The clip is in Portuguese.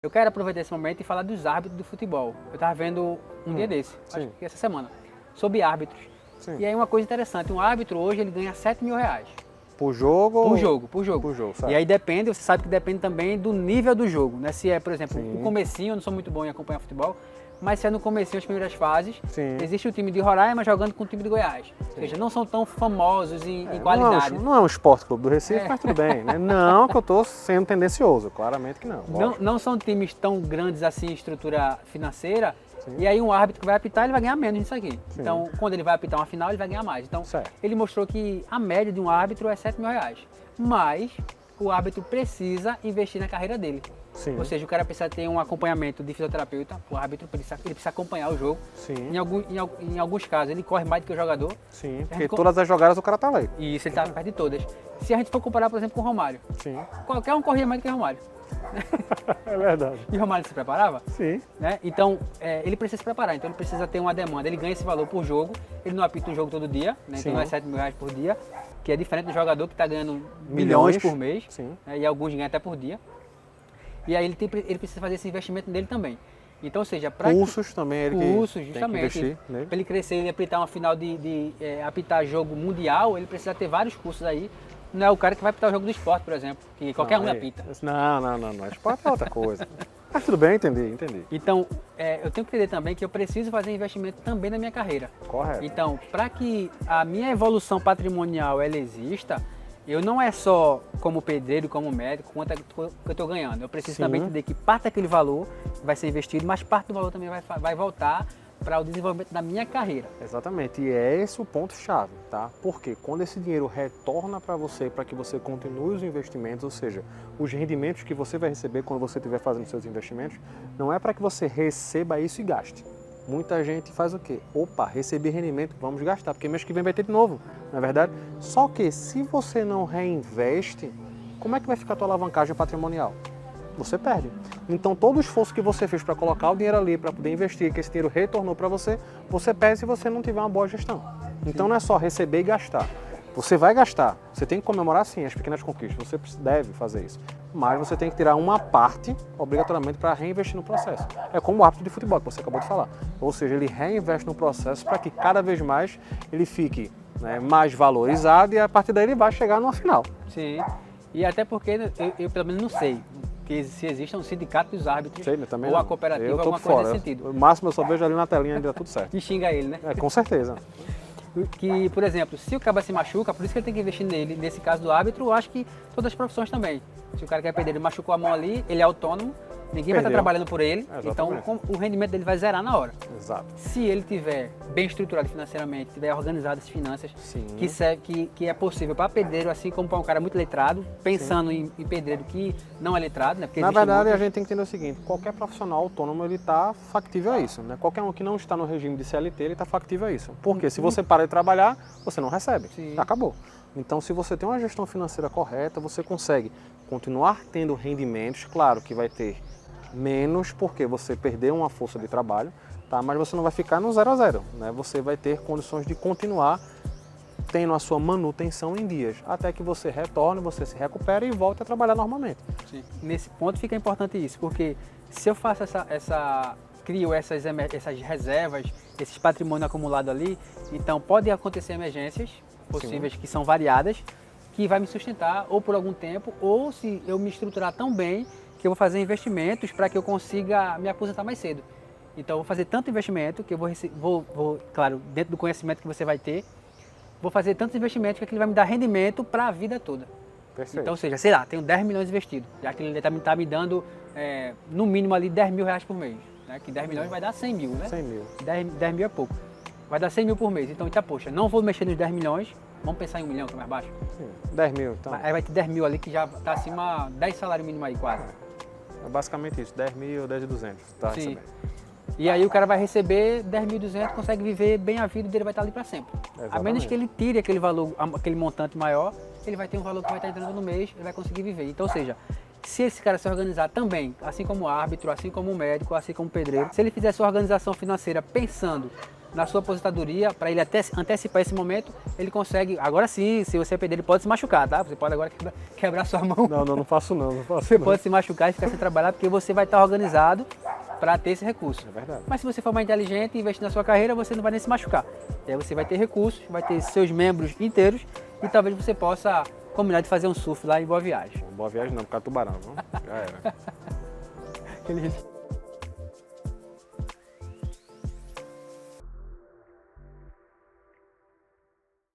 Eu quero aproveitar esse momento e falar dos árbitros do futebol. Eu estava vendo um dia desse, acho que essa semana, sobre árbitros. Sim. E aí uma coisa interessante, um árbitro hoje ele ganha R$7.000. Por jogo? Por jogo, por jogo. Por jogo, certo. E aí depende, você sabe que depende também do nível do jogo, né? Se é, por exemplo, Sim. o comecinho, eu não sou muito bom em acompanhar futebol, mas se é no comecinho, as primeiras fases, Sim. existe o time de Roraima jogando com o time de Goiás. Ou seja, não são tão famosos em qualidade. Não é um esporte clube do Recife, mas tudo bem, né? Não que eu estou sendo tendencioso, claramente que não. Não são times tão grandes assim em estrutura financeira. Sim. E aí um árbitro que vai apitar, ele vai ganhar menos nisso aqui. Sim. Então, quando ele vai apitar uma final, ele vai ganhar mais. Então, certo. Ele mostrou que a média de um árbitro é R$7.000. Mas o árbitro precisa investir na carreira dele. Sim. Ou seja, o cara precisa ter um acompanhamento de fisioterapeuta, o árbitro precisa acompanhar o jogo. Sim. Em alguns casos, ele corre mais do que o jogador. Sim, porque todas as jogadas o cara tá lá. E isso, ele tá perto de todas. Se a gente for comparar, por exemplo, com o Romário. Sim. Qualquer um corria mais do que o Romário. É verdade. E o Romário se preparava? Sim. Né? Então, ele precisa se preparar, então ele precisa ter uma demanda. Ele ganha esse valor por jogo, ele não apita um jogo todo dia, né? Então não é R$7.000 por dia, que é diferente do jogador que está ganhando milhões por mês, né? E alguns ganham até por dia. E aí ele precisa fazer esse investimento nele também. Então, ou seja, para cursos também, cursos, justamente, para ele crescer, ele apitar uma final de apitar jogo mundial, ele precisa ter vários cursos aí. Não é o cara que vai apitar o jogo do esporte, por exemplo, que qualquer um apita. Não. Esporte é outra coisa. Mas tudo bem, entendi. Então, eu tenho que entender também que eu preciso fazer investimento também na minha carreira. Correto. Então, para que a minha evolução patrimonial ela exista, eu não é só como pedreiro, como médico, quanto que eu estou ganhando. Eu preciso também entender que parte daquele valor vai ser investido, mas parte do valor também vai voltar para o desenvolvimento da minha carreira. Exatamente, e é esse o ponto-chave, tá? Porque quando esse dinheiro retorna para você, para que você continue os investimentos, ou seja, os rendimentos que você vai receber quando você estiver fazendo seus investimentos, não é para que você receba isso e gaste. Muita gente faz o quê? Opa, recebi rendimento, vamos gastar, porque mês que vem vai ter de novo, não é verdade? Só que se você não reinveste, como é que vai ficar a tua alavancagem patrimonial? Você perde. Então todo o esforço que você fez para colocar o dinheiro ali, para poder investir, que esse dinheiro retornou para você, você perde se você não tiver uma boa gestão. Então não é só receber e gastar. Você vai gastar, você tem que comemorar sim as pequenas conquistas, você deve fazer isso. Mas você tem que tirar uma parte, obrigatoriamente, para reinvestir no processo. É como o árbitro de futebol que você acabou de falar. Ou seja, ele reinveste no processo para que cada vez mais ele fique, né, mais valorizado e a partir daí ele vai chegar numa final. Sim, e até porque eu pelo menos não sei que se existe um sindicato dos árbitros ou a cooperativa, alguma coisa nesse sentido. O máximo eu só vejo ali na telinha e dá tudo certo. E xinga ele, né? Com certeza. Que, por exemplo, se o cara se machuca, por isso que ele tem que investir nele. Nesse caso do árbitro, eu acho que todas as profissões também. Se o cara quer perder, ele machucou a mão ali, ele é autônomo, ninguém vai estar trabalhando por ele, então o rendimento dele vai zerar na hora. Exato. Se ele tiver bem estruturado financeiramente, tiver organizado as finanças, que é possível para pedreiro, assim como para um cara muito letrado, pensando em pedreiro que não é letrado, né? Porque na verdade, a gente tem que entender o seguinte, qualquer profissional autônomo, ele está factível a isso, né? Qualquer um que não está no regime de CLT, ele está factível a isso. Porque se você para de trabalhar, você não recebe. Acabou. Então, se você tem uma gestão financeira correta, você consegue continuar tendo rendimentos, claro que vai ter menos porque você perdeu uma força de trabalho, tá? Mas você não vai ficar no 0 a 0, né? Você vai ter condições de continuar tendo a sua manutenção em dias, até que você retorne, você se recupere e volte a trabalhar normalmente. Sim. Nesse ponto fica importante isso, porque se eu faço crio essas reservas, esses patrimônios acumulados ali, então pode acontecer emergências possíveis que são variadas, que vai me sustentar ou por algum tempo, ou se eu me estruturar tão bem que eu vou fazer investimentos para que eu consiga me aposentar mais cedo. Então eu vou fazer tanto investimento que eu vou, claro, dentro do conhecimento que você vai ter, vou fazer tantos investimentos que aquilo vai me dar rendimento para a vida toda. Perfeito. Então, ou seja, sei lá, tenho 10 milhões investido, já que ele está me dando no mínimo ali R$10.000 por mês, né? Que 10 milhões vai dar 100 mil, né? 100 mil. 10 mil é pouco. Vai dar 100 mil por mês. Então, poxa, não vou mexer nos 10 milhões, vamos pensar em 1 milhão, que é mais baixo? Sim, 10 mil, então. Aí vai ter 10 mil ali que já está acima 10 salários mínimos aí, quase. É basicamente isso, 10 mil, 10.200, tá recebendo. E aí o cara vai receber 10.200, consegue viver bem a vida dele, vai estar ali para sempre. Exatamente. A menos que ele tire aquele valor, aquele montante maior, ele vai ter um valor que vai estar entrando no mês, ele vai conseguir viver. Então, ou seja, se esse cara se organizar também, assim como o árbitro, assim como o médico, assim como o pedreiro, se ele fizer sua organização financeira pensando na sua aposentadoria, para ele até antecipar esse momento, ele consegue, agora sim, se você perder, ele pode se machucar, tá? Você pode agora quebrar sua mão. Não faço não faço Você não. pode se machucar e ficar sem trabalhar, porque você vai estar organizado para ter esse recurso. É verdade. Mas se você for mais inteligente e investir na sua carreira, você não vai nem se machucar. E aí você vai ter recursos, vai ter seus membros inteiros e talvez você possa combinar de fazer um surf lá em Boa Viagem. Boa viagem não, por causa do tubarão, viu? Já era. Aquele-